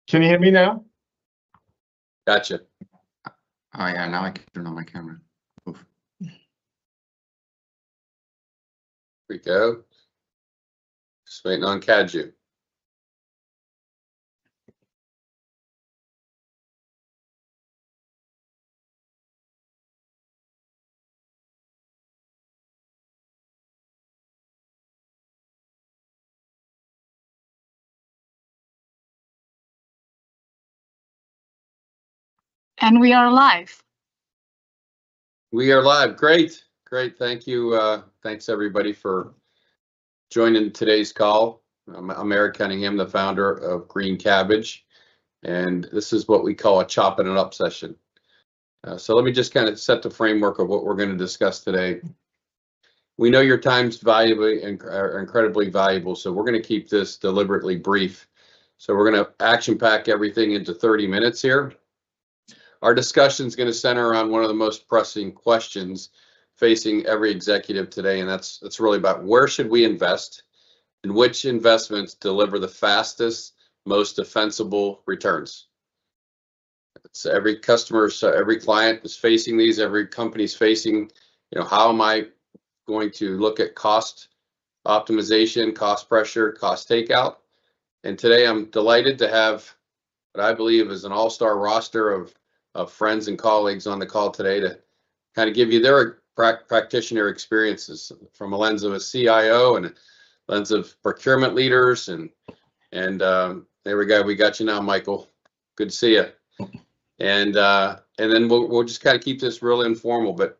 Can you hear me now? Gotcha. Oh yeah, now I can turn on my camera. Oof. Here we go. Just waiting on Kaju. And we are live. We are live. Great. Thank you. Thanks everybody for joining today's call. I'm Eric Cunningham, the founder of Green Cabbage, and this is what we call a chopping it up session. So let me just kind of set the framework of what we're going to discuss today. We know your time's valuable and incredibly valuable, so we're going to keep this deliberately brief. So we're going to action pack everything into 30 minutes here. Our discussion is going to center around one of the most pressing questions facing every executive today, and that's really about where should we invest and which investments deliver the fastest, most defensible returns. It's every customer, so every client is facing these, every company is facing, how am I going to look at cost optimization, cost pressure, cost takeout? And today I'm delighted to have what I believe is an all-star roster of friends and colleagues on the call today to kind of give you their practitioner experiences from a lens of a CIO and a lens of procurement leaders. And there we go. We got you now, Michael. Good to see you. And then we'll just kind of keep this really informal. But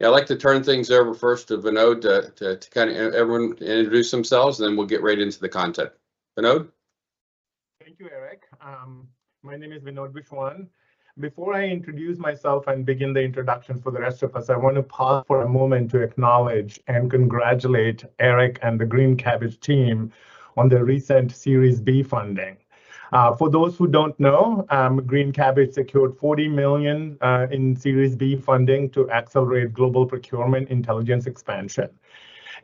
yeah, I'd like to turn things over first to Vinod to kind of everyone introduce themselves, and then we'll get right into the content. Vinod? Thank you, Eric. My name is Vinod Bishwan. Before I introduce myself and begin the introductions for the rest of us, I want to pause for a moment to acknowledge and congratulate Eric and the Green Cabbage team on the recent Series B funding. For those who don't know, Green Cabbage secured $40 million in Series B funding to accelerate global procurement intelligence expansion.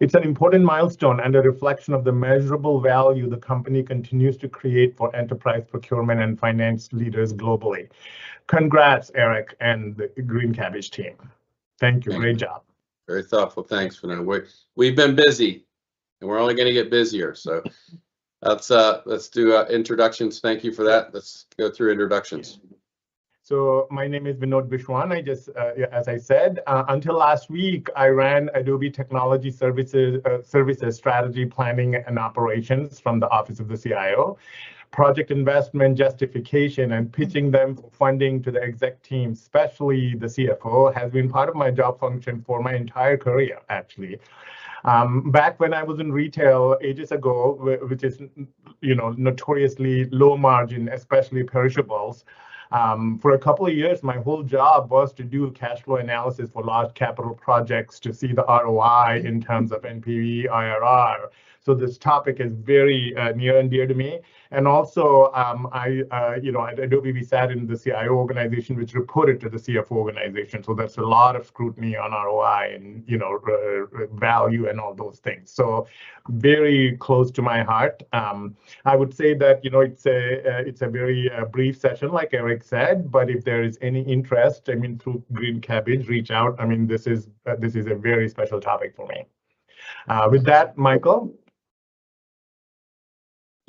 It's an important milestone and a reflection of the measurable value the company continues to create for enterprise procurement and finance leaders globally. Congrats, Eric and the Green Cabbage team. Thank you. Great job. Very thoughtful. Thanks, Vinod. We've been busy, and we're only going to get busier. So let's do introductions. Thank you for that. Let's go through introductions. So my name is Vinod Bishwan. I just, as I said, until last week, I ran Adobe Technology Services Strategy Planning and Operations from the Office of the CIO. Project investment justification and pitching them for funding to the exec team, especially the CFO, has been part of my job function for my entire career, actually. Back when I was in retail ages ago, which is, notoriously low margin, especially perishables, for a couple of years, my whole job was to do cash flow analysis for large capital projects to see the ROI in terms of NPV, IRR. So this topic is very near and dear to me. And also, at Adobe, we sat in the CIO organization, which reported to the CFO organization. So that's a lot of scrutiny on ROI and, value and all those things. So very close to my heart. I would say that, it's a very brief session, like Eric said, but if there is any interest, through Green Cabbage, reach out. This is a very special topic for me. With that, Michael.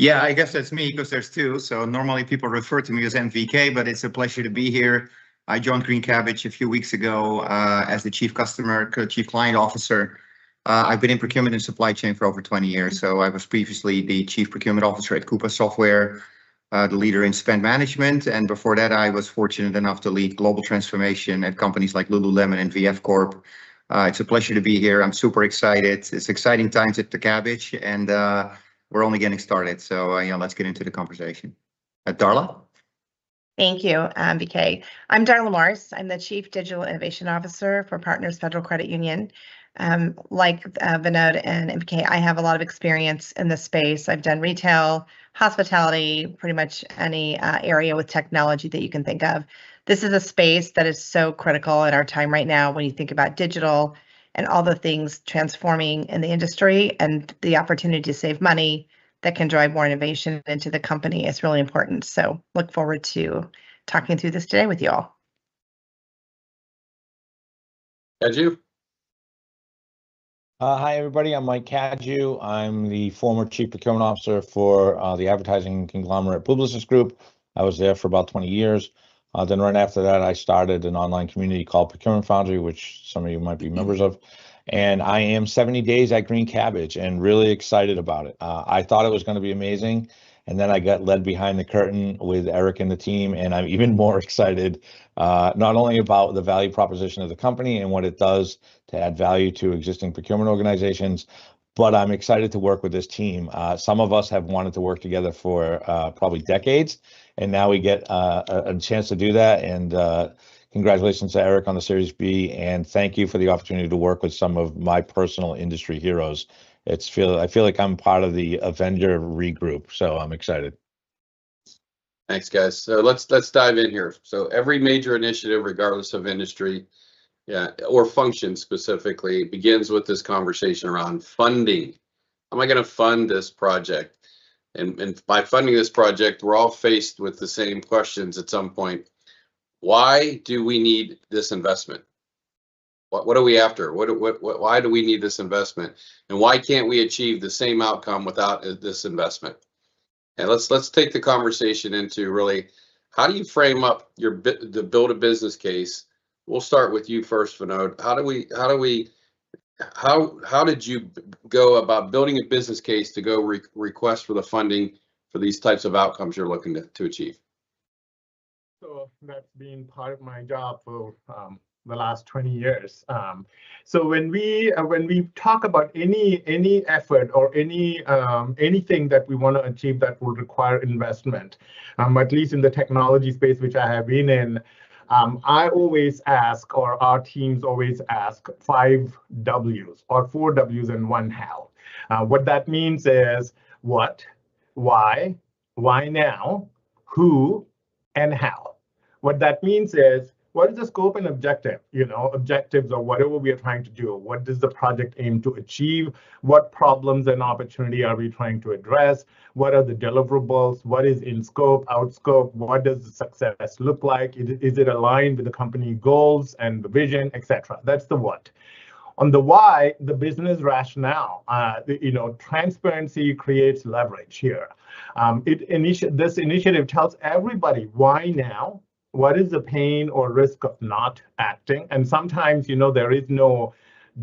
Yeah, I guess that's me because there's two. So normally people refer to me as MVK, but it's a pleasure to be here. I joined Green Cabbage a few weeks ago as the Chief Client Officer. I've been in procurement and supply chain for over 20 years. So I was previously the Chief Procurement Officer at Coupa Software, the leader in spend management. And before that, I was fortunate enough to lead global transformation at companies like Lululemon and VF Corp. It's a pleasure to be here. I'm super excited. It's exciting times at the Cabbage, and we're only getting started. So let's get into the conversation. Darla? Thank you, BK. I'm Darla Morris. I'm the Chief Digital Innovation Officer for Partners Federal Credit Union. Like Vinod and MBK, I have a lot of experience in this space. I've done retail, hospitality, pretty much any area with technology that you can think of. This is a space that is so critical in our time right now when you think about digital and all the things transforming in the industry and the opportunity to save money, that can drive more innovation into the company is really important. So look forward to talking through this today with you all. Kaju? Hi, everybody. I'm Mike Kaju. I'm the former Chief Procurement Officer for the advertising conglomerate Publicis Group. I was there for about 20 years. Then right after that, I started an online community called Procurement Foundry, which some of you might be members of. And I am 70 days at Green Cabbage and really excited about it. I thought it was going to be amazing. And then I got led behind the curtain with Eric and the team, and I'm even more excited, not only about the value proposition of the company and what it does to add value to existing procurement organizations, but I'm excited to work with this team. Some of us have wanted to work together for probably decades, and now we get a chance to do that. And congratulations to Eric on the Series B, and thank you for the opportunity to work with some of my personal industry heroes. I feel like I'm part of the Avenger regroup, so I'm excited. Thanks, guys. So let's dive in here. So every major initiative, regardless of industry, or function specifically, begins with this conversation around funding. How am I going to fund this project? And by funding this project, we're all faced with the same questions at some point. Why do we need this investment? What are we after? Why do we need this investment? And why can't we achieve the same outcome without this investment? And let's take the conversation into really, how do you frame up the build a business case? We'll start with you first, Vinod. How did you go about building a business case to go request for the funding for these types of outcomes you're looking to achieve? So that's been part of my job for the last 20 years. So when we talk about any effort or anything that we want to achieve that will require investment, at least in the technology space which I have been in, I always ask, or our teams always ask, 5 W's or 4 W's and 1 how. What that means is what, why now, who, and how. What that means is, what is the scope and objective? Objectives or whatever we are trying to do. What does the project aim to achieve? What problems and opportunity are we trying to address? What are the deliverables? What is in scope, out scope? What does the success look like? Is it aligned with the company goals and the vision, etc.? That's the what. On the why, the business rationale, transparency creates leverage here. This initiative tells everybody why now. What is the pain or risk of not acting? And sometimes, there is no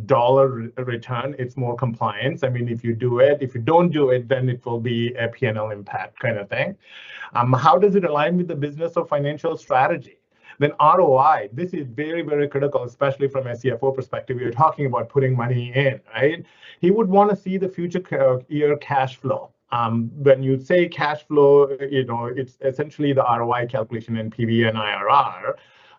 dollar return. It's more compliance. I mean, if you do it, if you don't do it, then it will be a P&L impact kind of thing. How does it align with the business or financial strategy? Then ROI, this is very, very critical, especially from a CFO perspective. We're talking about putting money in, right? He would want to see the future year cash flow. When you say cash flow, it's essentially the ROI calculation in PV and IRR.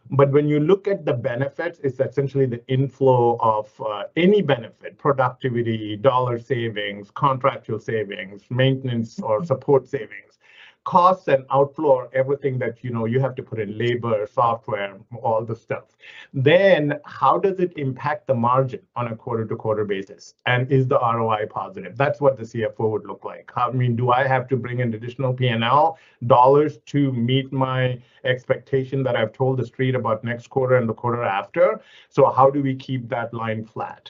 But when you look at the benefits, it's essentially the inflow of any benefit, productivity, dollar savings, contractual savings, maintenance or support savings. Costs and outflow are everything that you have to put in: labor, software, all the stuff. Then how does it impact the margin on a quarter-to-quarter basis? And is the ROI positive? That's what the CFO would look like. Do I have to bring in additional P&L dollars to meet my expectation that I've told the street about next quarter and the quarter after? So how do we keep that line flat?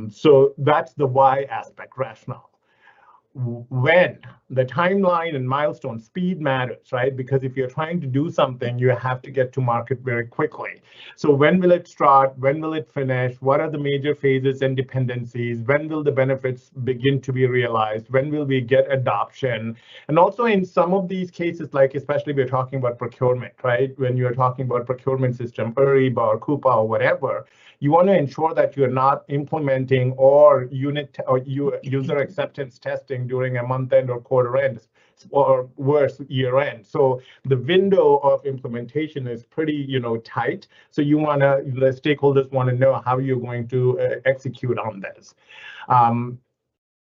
So that's the why aspect, rationale. When the timeline and milestone, speed matters, right? Because if you're trying to do something, you have to get to market very quickly. So when will it start? When will it finish? What are the major phases and dependencies? When will the benefits begin to be realized? When will we get adoption? And also in some of these cases, like especially we're talking about procurement, right? When you're talking about procurement system, Ariba or Coupa or whatever, you want to ensure that you're not implementing or user acceptance testing during a month end or quarter end, or worse, year end. So the window of implementation is pretty, tight. So the stakeholders want to know how you're going to execute on this.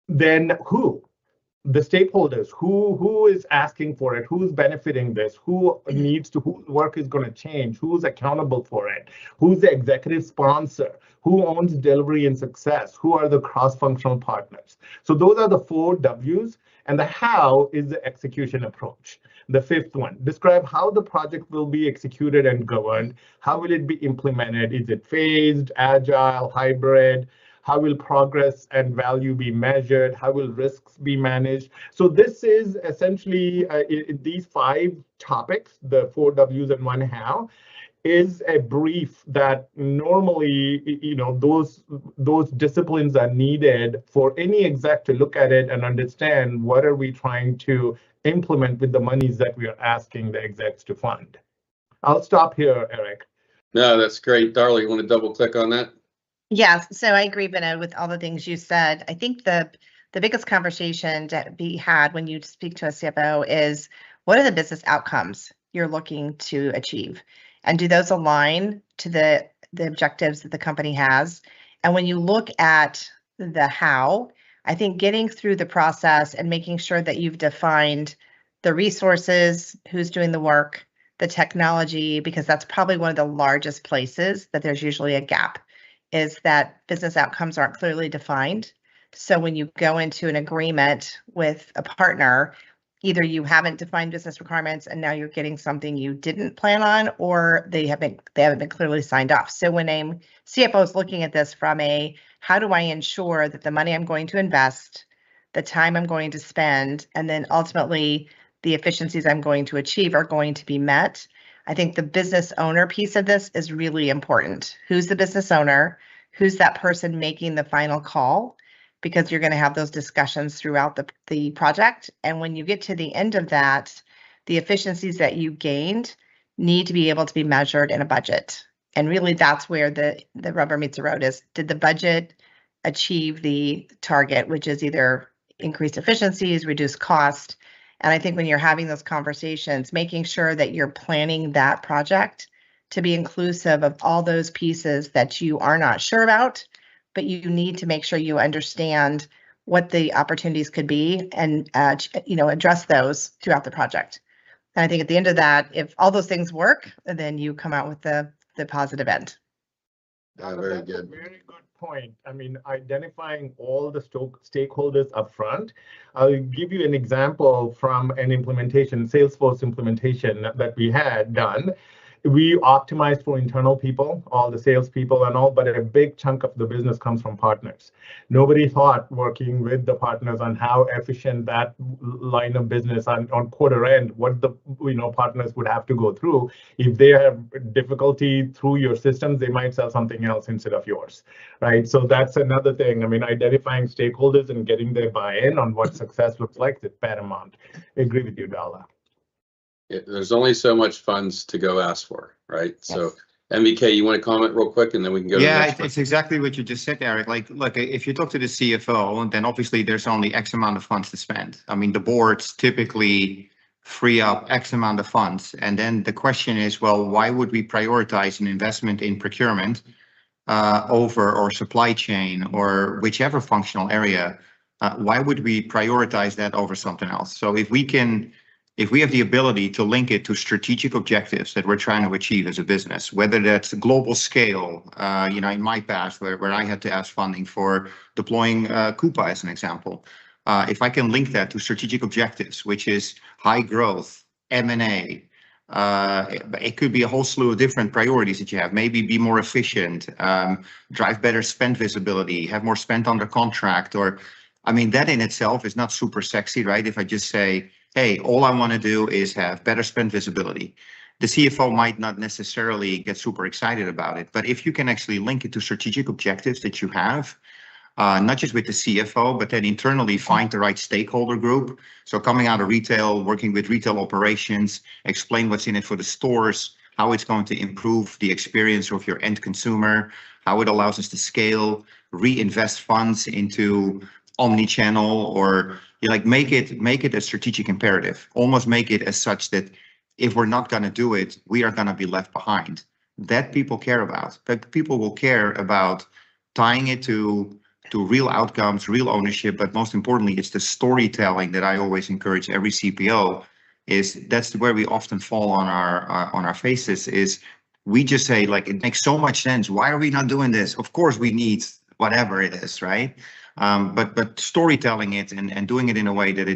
Then who? the stakeholders, who is asking for it, who's benefiting this, whose work is going to change, who's accountable for it, who's the executive sponsor, who owns delivery and success, who are the cross-functional partners. So those are the 4 W's, and the how is the execution approach. The 5th one, describe how the project will be executed and governed. How will it be implemented? Is it phased, agile, hybrid? How will progress and value be measured? How will risks be managed? So this is essentially these 5 topics, the 4 W's and 1 how, is a brief that normally, those disciplines are needed for any exec to look at it and understand what are we trying to implement with the monies that we are asking the execs to fund. I'll stop here, Eric. No, that's great. Darla, you want to double click on that? Yes, so I agree, Vinod, with all the things you said. I think the biggest conversation to be had when you speak to a CFO is, what are the business outcomes you're looking to achieve? And do those align to the objectives that the company has? And when you look at the how, I think getting through the process and making sure that you've defined the resources, who's doing the work, the technology, because that's probably one of the largest places that there's usually a gap, is that business outcomes aren't clearly defined. So when you go into an agreement with a partner, either you haven't defined business requirements and now you're getting something you didn't plan on, or they haven't been clearly signed off. So when a CFO is looking at this from a, how do I ensure that the money I'm going to invest, the time I'm going to spend, and then ultimately the efficiencies I'm going to achieve are going to be met, I think the business owner piece of this is really important. Who's the business owner? Who's that person making the final call? Because you're going to have those discussions throughout the project. And when you get to the end of that, the efficiencies that you gained need to be able to be measured in a budget. And really that's where the rubber meets the road is, did the budget achieve the target, which is either increased efficiencies, reduced cost? And I think when you're having those conversations, making sure that you're planning that project to be inclusive of all those pieces that you are not sure about, but you need to make sure you understand what the opportunities could be and address those throughout the project. And I think at the end of that, if all those things work, then you come out with the positive end. Very That's good. a very good point. I mean, identifying all the stakeholders up front. I'll give you an example from an implementation, Salesforce implementation that we had done. We optimized for internal people, all the salespeople and all, but a big chunk of the business comes from partners. Nobody thought working with the partners on how efficient that line of business on quarter end, what the partners would have to go through. If they have difficulty through your systems, they might sell something else instead of yours, right? So that's another thing. I mean, identifying stakeholders and getting their buy-in on what success looks like is paramount. I agree with you, Dala. There's only so much funds to go ask for, right? Yes. So MVK, you want to comment real quick and then we can go to the next one? It's exactly what you just said, Eric. Like, look, if you talk to the CFO, then obviously there's only X amount of funds to spend. I mean, the boards typically free up X amount of funds. And then the question is, well, why would we prioritize an investment in procurement over or supply chain or whichever functional area? Why would we prioritize that over something else? So if we have the ability to link it to strategic objectives that we're trying to achieve as a business, whether that's global scale, in my past where I had to ask funding for deploying Coupa as an example, if I can link that to strategic objectives, which is high growth, M&A, it could be a whole slew of different priorities that you have. Maybe be more efficient, drive better spend visibility, have more spend under contract, that in itself is not super sexy, right? If I just say, hey, all I want to do is have better spend visibility. The CFO might not necessarily get super excited about it, but if you can actually link it to strategic objectives that you have, not just with the CFO, but then internally find the right stakeholder group. So coming out of retail, working with retail operations, explain what's in it for the stores, how it's going to improve the experience of your end consumer, how it allows us to scale, reinvest funds into omni-channel, or make it a strategic imperative. Almost make it as such that if we're not going to do it, we are going to be left behind. That people care about. That people will care about tying it to to real outcomes, real ownership, but most importantly, it's the storytelling that I always encourage every CPO. That's where we often fall on our faces. Is we just say, like, it makes so much sense. Why are we not doing this? Of course, we need whatever it is, right? But storytelling it and doing it in a way that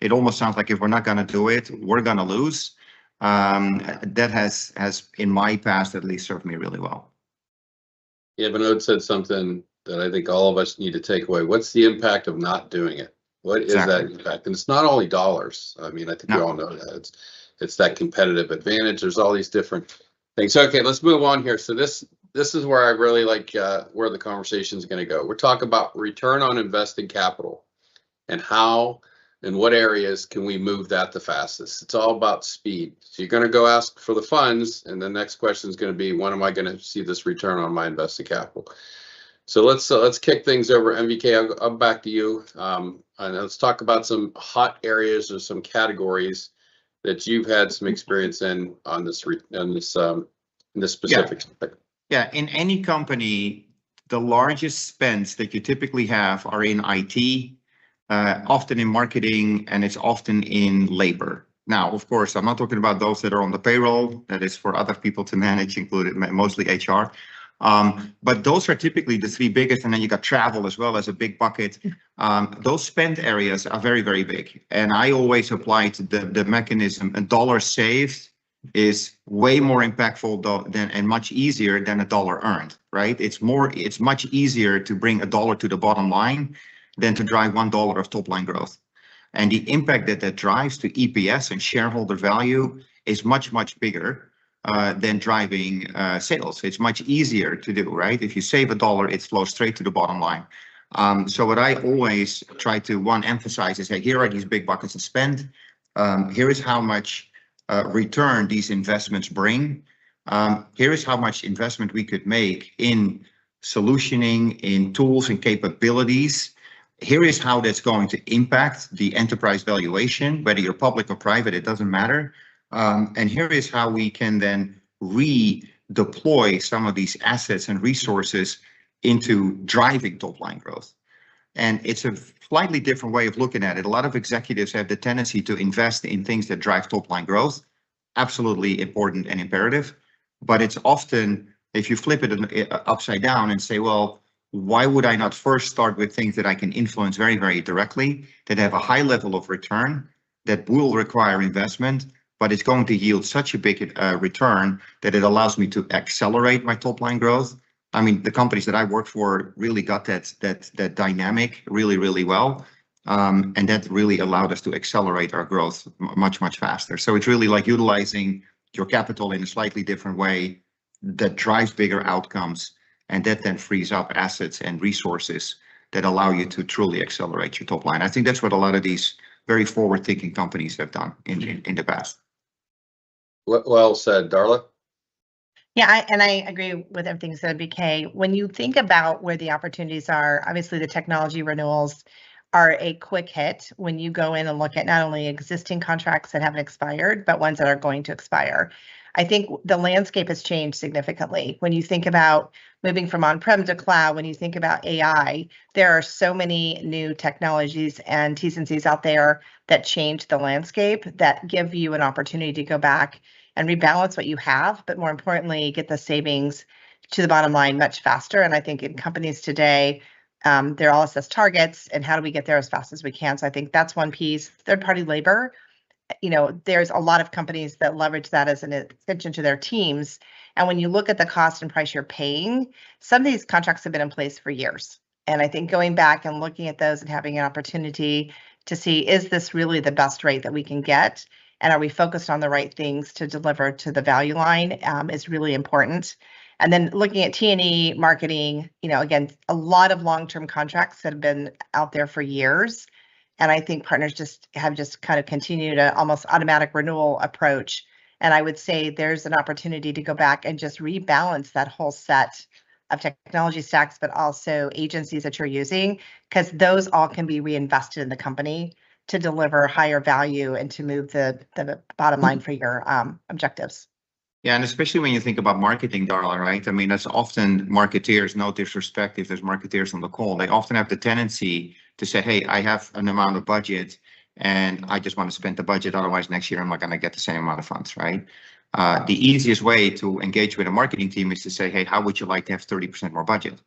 it almost sounds like if we're not going to do it, we're going to lose. That has in my past at least served me really well. Yeah, Vinod said something that I think all of us need to take away. What's the impact of not doing it? What is that impact? And it's not only dollars. I mean, I think we all know that. It's that competitive advantage. There's all these different things. Okay, let's move on here. So this is where I really like where the conversation is going to go. We're talking about return on invested capital and how and what areas can we move that the fastest. It's all about speed. So you're going to go ask for the funds, and the next question is going to be, when am I going to see this return on my invested capital? So let's kick things over. MVK, I'm back to you, and let's talk about some hot areas or some categories that you've had some experience in on this specific. Yeah, in any company, the largest spends that you typically have are in IT, often in marketing, and it's often in labor. Now, of course, I'm not talking about those that are on the payroll. That is for other people to manage, including mostly HR. But those are typically the three biggest, and then you got travel as well as a big bucket. Those spend areas are very, very big. And I always apply to the mechanism, a dollar saved is way more impactful and much easier than a dollar earned, right? It's much easier to bring a dollar to the bottom line than to drive $1 of top line growth. And the impact that drives to EPS and shareholder value is much, much bigger than driving sales. It's much easier to do, right? If you save $1, it flows straight to the bottom line. So what I always try to emphasize is that here are these big buckets of spend. Here is how much return these investments bring. Here is how much investment we could make in solutioning, in tools and capabilities. Here is how that's going to impact the enterprise valuation, whether you're public or private, it doesn't matter. And here is how we can then redeploy some of these assets and resources into driving top line growth. And it's a slightly different way of looking at it. A lot of executives have the tendency to invest in things that drive top line growth. Absolutely important and imperative. But it's often, if you flip it upside down and say, well, why would I not first start with things that I can influence very, very directly, that have a high level of return, that will require investment, but it's going to yield such a big return that it allows me to accelerate my top line growth. I mean, the companies that I work for really got that dynamic really, really well. And that really allowed us to accelerate our growth much, much faster. So it's really like utilizing your capital in a slightly different way that drives bigger outcomes, and that then frees up assets and resources that allow you to truly accelerate your top line. I think that's what a lot of these very forward-thinking companies have done in the past. Well said, Darla. Yeah, I agree with everything said, BK. When you think about where the opportunities are, obviously the technology renewals are a quick hit when you go in and look at not only existing contracts that haven't expired, but ones that are going to expire. I think the landscape has changed significantly. When you think about moving from on-prem to cloud, when you think about AI, there are so many new technologies and T's and C's out there that change the landscape, that give you an opportunity to go back and rebalance what you have, but more importantly, get the savings to the bottom line much faster. And I think in companies today, they're all assessed targets and how do we get there as fast as we can. So I think that's one piece. Third-party labor, there's a lot of companies that leverage that as an extension to their teams. And when you look at the cost and price you're paying, some of these contracts have been in place for years. And I think going back and looking at those and having an opportunity to see, is this really the best rate that we can get? And are we focused on the right things to deliver to the value line is really important. And then looking at T&E marketing, again, a lot of long-term contracts that have been out there for years. And I think partners have kind of continued an almost automatic renewal approach. And I would say there's an opportunity to go back and just rebalance that whole set of technology stacks, but also agencies that you're using, because those all can be reinvested in the company to deliver higher value and to move the bottom line for your objectives. Yeah, and especially when you think about marketing, Darla, right? I mean, that's often marketeers, no disrespect if there's marketeers on the call, they often have the tendency to say, hey, I have an amount of budget and I just want to spend the budget. Otherwise, next year I'm not going to get the same amount of funds, right? The easiest way to engage with a marketing team is to say, hey, how would you like to have 30% more budget?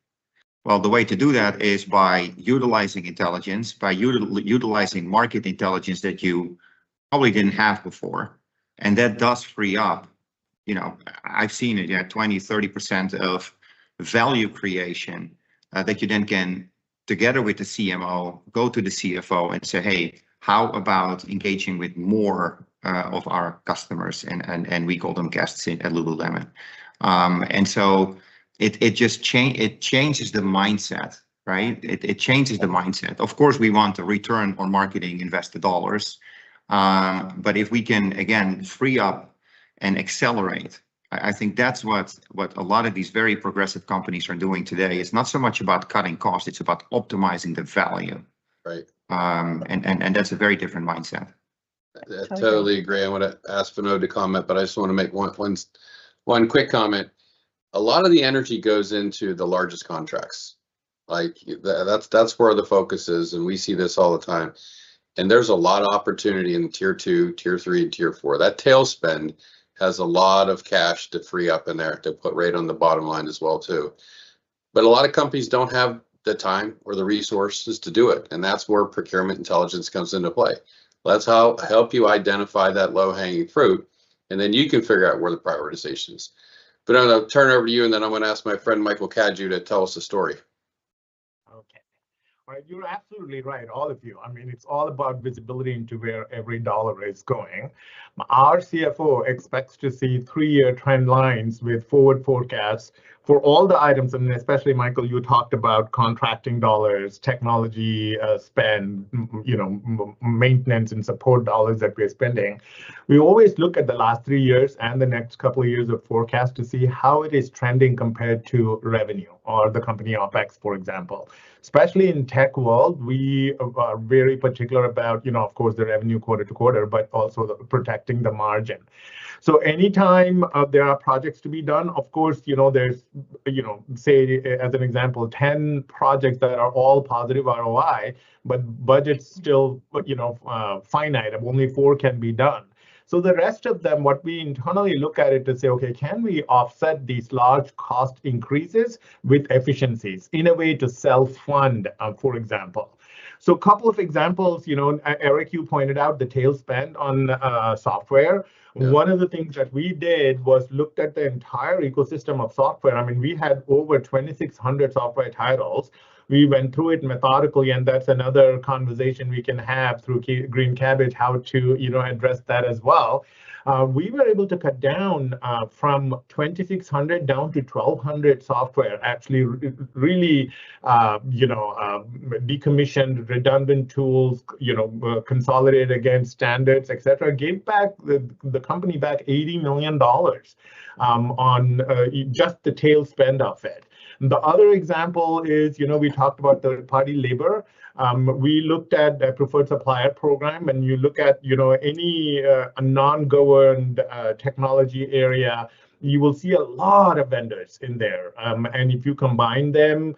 Well, the way to do that is by utilizing intelligence, by utilizing market intelligence that you probably didn't have before. And that does free up, you know, I've seen it, yeah, 20, 30% of value creation that you then can, together with the CMO, go to the CFO and say, hey, how about engaging with more of our customers? And we call them guests at Lululemon. And so it just changes the mindset, right? It changes the mindset. Of course, we want a return on marketing invested dollars. But if we can, again, free up and accelerate, I think that's what a lot of these very progressive companies are doing today. It's not so much about cutting costs, it's about optimizing the value. Right. And that's a very different mindset. I totally agree. I want to ask Vinod to comment, but I just want to make one quick comment. A lot of the energy goes into the largest contracts. Like that's where the focus is, and we see this all the time. And there's a lot of opportunity in tier 2, tier 3, and tier 4. That tail spend has a lot of cash to free up in there to put right on the bottom line as well too. But a lot of companies don't have the time or the resources to do it, and that's where procurement intelligence comes into play. Let's help you identify that low-hanging fruit, and then you can figure out where the prioritization is. But I'm going to turn it over to you, and then I'm going to ask my friend Michael Cadieux to tell us a story. Okay. All right, you're absolutely right, all of you. I mean, it's all about visibility into where every dollar is going. Our CFO expects to see 3-year trend lines with forward forecasts for all the items, and especially, Michael, you talked about contracting dollars, technology spend, you know, maintenance and support dollars that we're spending. We always look at the last 3 years and the next couple of years of forecast to see how it is trending compared to revenue or the company OPEX, for example. Especially in tech world, we are very particular about, you know, of course, the revenue quarter to quarter, but also protecting the margin. So anytime there are projects to be done, of course, you know, there's, you know, say as an example, 10 projects that are all positive ROI, but budget's still, you know, finite. Only 4 can be done. So the rest of them, what we internally look at it to say, okay, can we offset these large cost increases with efficiencies in a way to self-fund, for example. So a couple of examples, you know, Eric, you pointed out the tail spend on software. Yeah. One of the things that we did was looked at the entire ecosystem of software. I mean, we had over 2,600 software titles. We went through it methodically, and that's another conversation we can have through Green Cabbage, how to, you know, address that as well. We were able to cut down from 2,600 down to 1,200 software, actually really, you know, decommissioned redundant tools, you know, consolidated against standards, et cetera, gave back the company back $80 million on just the tail spend of it. The other example is, you know, we talked about third-party labor. We looked at the preferred supplier program, and you look at, you know, any non-governed technology area, you will see a lot of vendors in there. And if you combine them,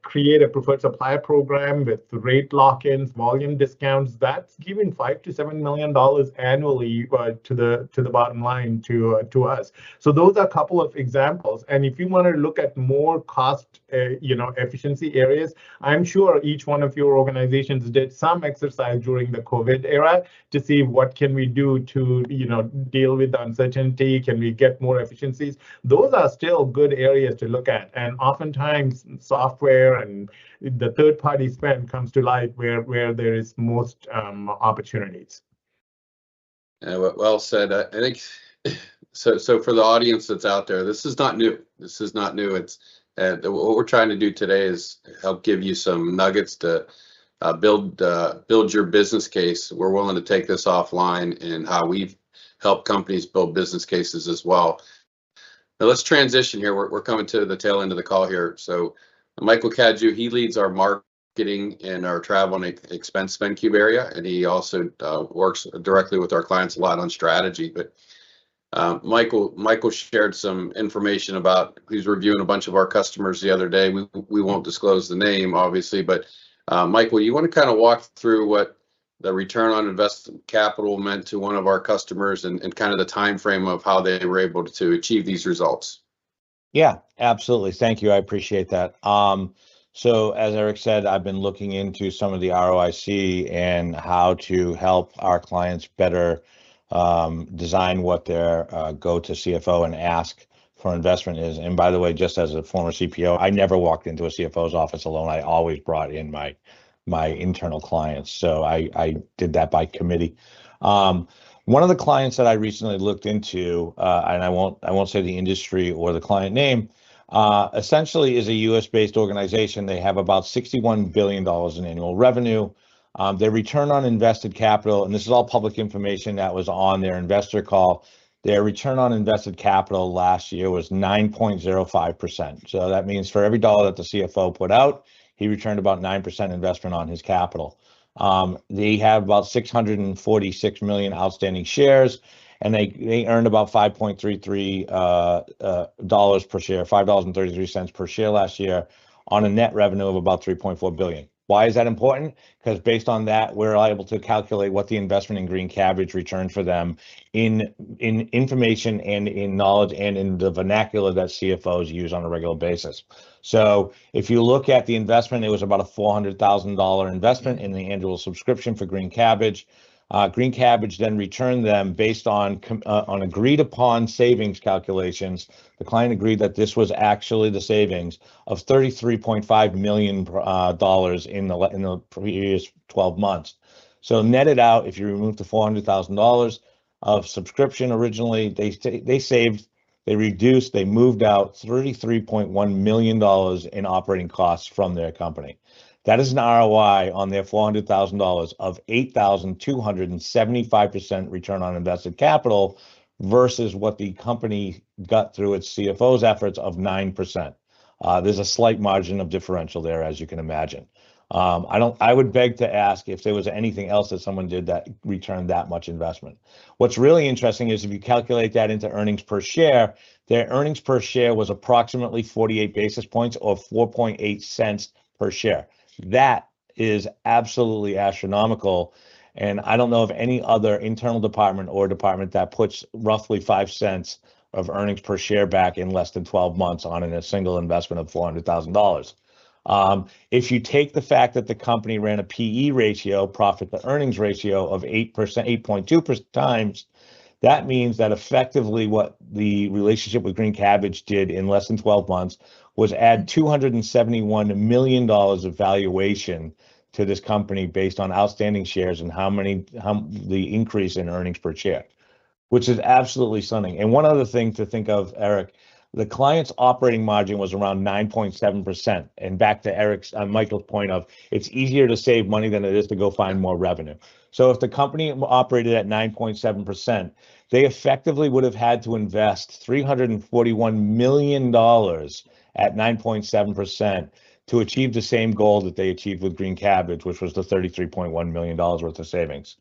create a preferred supplier program with rate lock-ins, volume discounts, that's giving $5 to $7 million annually to the bottom line to us. So those are a couple of examples. And if you want to look at more cost, you know, efficiency areas, I'm sure each one of your organizations did some exercise during the COVID era to see what can we do to, you know, deal with the uncertainty. Can we get more efficiencies? Those are still good areas to look at. And oftentimes software and the third-party spend comes to light where there is most opportunities. Well said. I think so. For the audience that's out there, this is not new. This is not new. It's what we're trying to do today is help give you some nuggets to build your business case. We're willing to take this offline and how we've helped companies build business cases as well. Now let's transition here. We're coming to the tail end of the call here. So Michael Cadieux, he leads our marketing and our travel and expense spend cube area, and he also works directly with our clients a lot on strategy. But Michael shared some information about, he's reviewing a bunch of our customers the other day. We won't disclose the name, obviously, but Michael, you want to kind of walk through what the return on invested capital meant to one of our customers and kind of the time frame of how they were able to achieve these results? Yeah, absolutely. Thank you. I appreciate that. So as Eric said, I've been looking into some of the ROIC and how to help our clients better design what their go to CFO and ask for investment is. And by the way, just as a former CPO, I never walked into a CFO's office alone. I always brought in my internal clients. So I did that by committee. One of the clients that I recently looked into, and I won't say the industry or the client name, essentially is a US-based organization. They have about $61 billion in annual revenue. Their return on invested capital, and this is all public information that was on their investor call, their return on invested capital last year was 9.05%. So that means for every dollar that the CFO put out, he returned about 9% investment on his capital. They have about 646 million outstanding shares, and they earned about $5.33 dollars per share, $5.33 per share last year on a net revenue of about 3.4 billion. Why is that important? Because based on that, we're able to calculate what the investment in Green Cabbage returned for them in information and in knowledge and in the vernacular that CFOs use on a regular basis. So if you look at the investment, it was about a $400,000 investment in the annual subscription for Green Cabbage. Green Cabbage then returned them based on agreed upon savings calculations. The client agreed that this was actually the savings of $33.5 million in the previous 12 months. So netted out, if you remove the $400,000 of subscription originally, they reduced, they moved out $33.1 million in operating costs from their company. That is an ROI on their $400,000 of 8,275% return on invested capital versus what the company got through its CFO's efforts of 9%. There's a slight margin of differential there, as you can imagine. I would beg to ask if there was anything else that someone did that returned that much investment. What's really interesting is if you calculate that into earnings per share, their earnings per share was approximately 48 basis points or 4.8 cents per share. That is absolutely astronomical. And I don't know of any other internal department or department that puts roughly 5 cents of earnings per share back in less than 12 months on a single investment of $400,000. If you take the fact that the company ran a PE ratio, profit to earnings ratio of 8.2 times, that means that effectively what the relationship with Green Cabbage did in less than 12 months was add $271 million of valuation to this company based on outstanding shares and the increase in earnings per share, which is absolutely stunning. And one other thing to think of, Eric, the client's operating margin was around 9.7%. And back to Michael's point of it's easier to save money than it is to go find more revenue. So if the company operated at 9.7%, they effectively would have had to invest $341 million at 9.7% to achieve the same goal that they achieved with Green Cabbage, which was the $33.1 million worth of savings.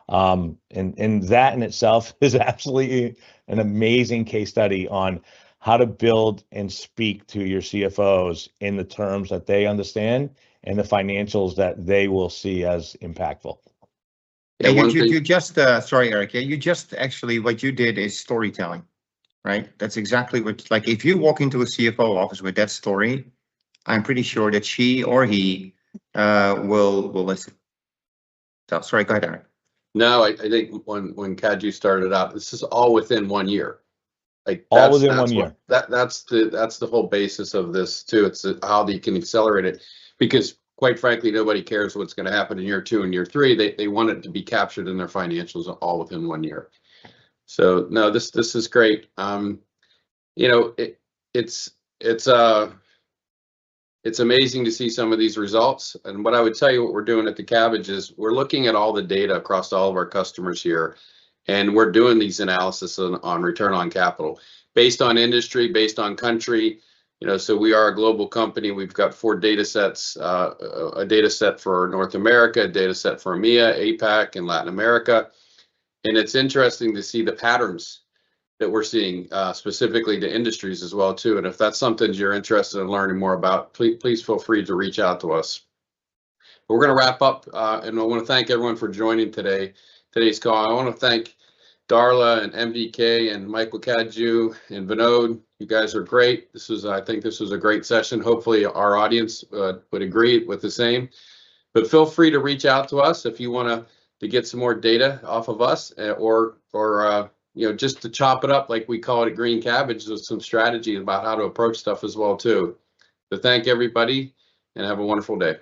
And that in itself is absolutely an amazing case study on how to build and speak to your CFOs in the terms that they understand and the financials that they will see as impactful. Yeah, you just sorry, Eric. Yeah, you just actually what you did is storytelling, right? That's exactly what, like, if you walk into a CFO office with that story, I'm pretty sure that she or he will listen. So sorry, go ahead, Eric. No, I think when Kaju started out, this is all within 1 year. Like all within 1 year. That's the whole basis of this too. It's how you can accelerate it, because quite frankly, nobody cares what's going to happen in year 2 and year 3. They want it to be captured in their financials all within 1 year. So no, this is great. You know, it's amazing to see some of these results. And what I would tell you, what we're doing at the Cabbage is we're looking at all the data across all of our customers here, and we're doing these analysis on return on capital based on industry, based on country. You know, so we are a global company. We've got 4 data sets, a data set for North America, a data set for EMEA, APAC, and Latin America. And it's interesting to see the patterns that we're seeing, specifically to industries as well too. And if that's something you're interested in learning more about, please feel free to reach out to us. We're going to wrap up, and I want to thank everyone for joining today's call. I want to thank Darla and MDK and Michael Kadju and Vinod. You guys are great. I think this was a great session. Hopefully our audience would agree with the same. But feel free to reach out to us if you want to get some more data off of us, or just to chop it up like we call it at Green Cabbage, with some strategy about how to approach stuff as well too. So thank everybody and have a wonderful day.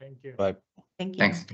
Thank you. Bye. Thank you. Thanks.